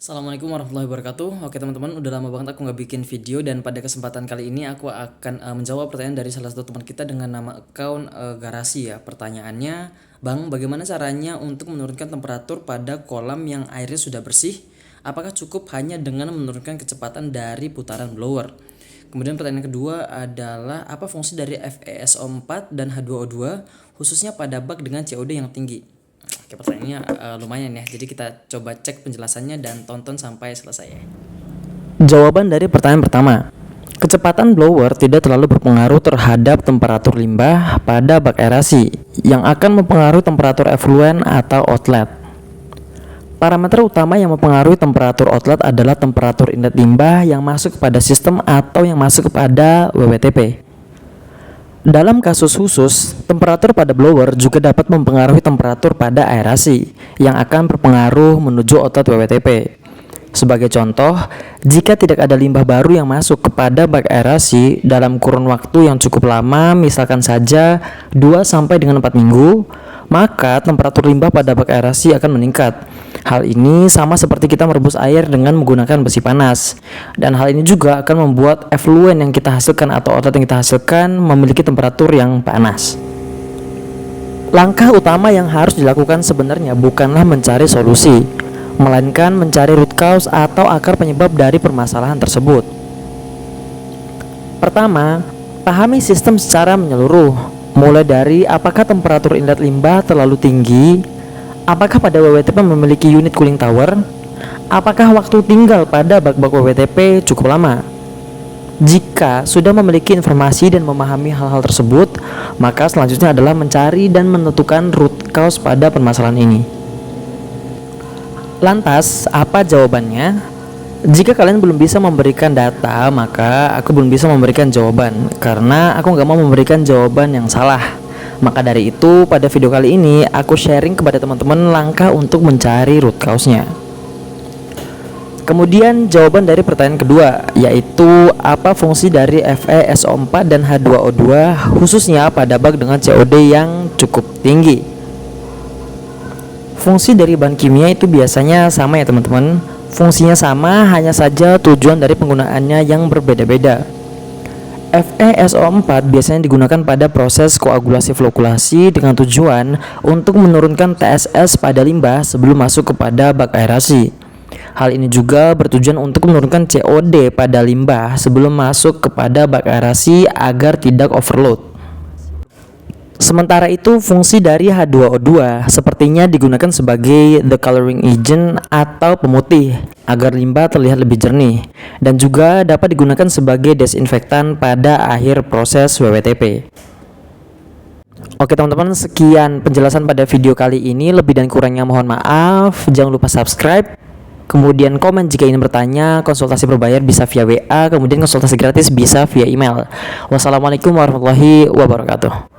Assalamualaikum warahmatullahi wabarakatuh. Oke teman-teman, udah lama banget aku nggak bikin video dan pada kesempatan kali ini aku akan menjawab pertanyaan dari salah satu teman kita dengan nama account Garasi ya. Pertanyaannya, Bang, bagaimana caranya untuk menurunkan temperatur pada kolam yang airnya sudah bersih? Apakah cukup hanya dengan menurunkan kecepatan dari putaran blower? Kemudian pertanyaan kedua adalah apa fungsi dari FeSO4 dan H2O2 khususnya pada bak dengan COD yang tinggi? Oke, pertanyaannya lumayan ya. Jadi kita coba cek penjelasannya dan tonton sampai selesai ya. Jawaban dari pertanyaan pertama. Kecepatan blower tidak terlalu berpengaruh terhadap temperatur limbah pada bak aerasi yang akan mempengaruhi temperatur efluen atau outlet. Parameter utama yang mempengaruhi temperatur outlet adalah temperatur inlet limbah yang masuk kepada sistem atau yang masuk kepada WWTP. Dalam kasus khusus, temperatur pada blower juga dapat mempengaruhi temperatur pada aerasi yang akan berpengaruh menuju outlet WWTP. Sebagai contoh, jika tidak ada limbah baru yang masuk kepada bak aerasi dalam kurun waktu yang cukup lama, misalkan saja 2 sampai dengan 4 minggu, maka temperatur limbah pada bak aerasi akan meningkat. Hal ini sama seperti kita merebus air dengan menggunakan besi panas. Dan hal ini juga akan membuat efluen yang kita hasilkan atau outlet yang kita hasilkan memiliki temperatur yang panas. Langkah utama yang harus dilakukan sebenarnya bukanlah mencari solusi, melainkan mencari root cause atau akar penyebab dari permasalahan tersebut. Pertama, pahami sistem secara menyeluruh, mulai dari apakah temperatur inlet limbah terlalu tinggi, apakah pada WWTP memiliki unit cooling tower, apakah waktu tinggal pada bak-bak WWTP cukup lama. Jika sudah memiliki informasi dan memahami hal-hal tersebut, maka selanjutnya adalah mencari dan menentukan root cause pada permasalahan ini. Lantas, apa jawabannya? Jika kalian belum bisa memberikan data, maka aku belum bisa memberikan jawaban, karena aku nggak mau memberikan jawaban yang salah. Maka dari itu, pada video kali ini aku sharing kepada teman-teman langkah untuk mencari root cause-nya. Kemudian jawaban dari pertanyaan kedua, yaitu apa fungsi dari FeSO4 dan H2O2 khususnya pada bak dengan COD yang cukup tinggi. Fungsi dari bahan kimia itu biasanya sama ya teman-teman. Fungsinya sama, hanya saja tujuan dari penggunaannya yang berbeda-beda. FeSO4 biasanya digunakan pada proses koagulasi flokulasi dengan tujuan untuk menurunkan TSS pada limbah sebelum masuk kepada bak aerasi. Hal ini juga bertujuan untuk menurunkan COD pada limbah sebelum masuk kepada bak aerasi agar tidak overload. Sementara itu, fungsi dari H2O2 sepertinya digunakan sebagai the coloring agent atau pemutih agar limbah terlihat lebih jernih dan juga dapat digunakan sebagai desinfektan pada akhir proses WWTP. Oke teman-teman, sekian penjelasan pada video kali ini. Lebih dan kurangnya mohon maaf. Jangan lupa subscribe, kemudian komen jika ingin bertanya. Konsultasi berbayar bisa via WA, kemudian konsultasi gratis bisa via email. Wassalamualaikum warahmatullahi wabarakatuh.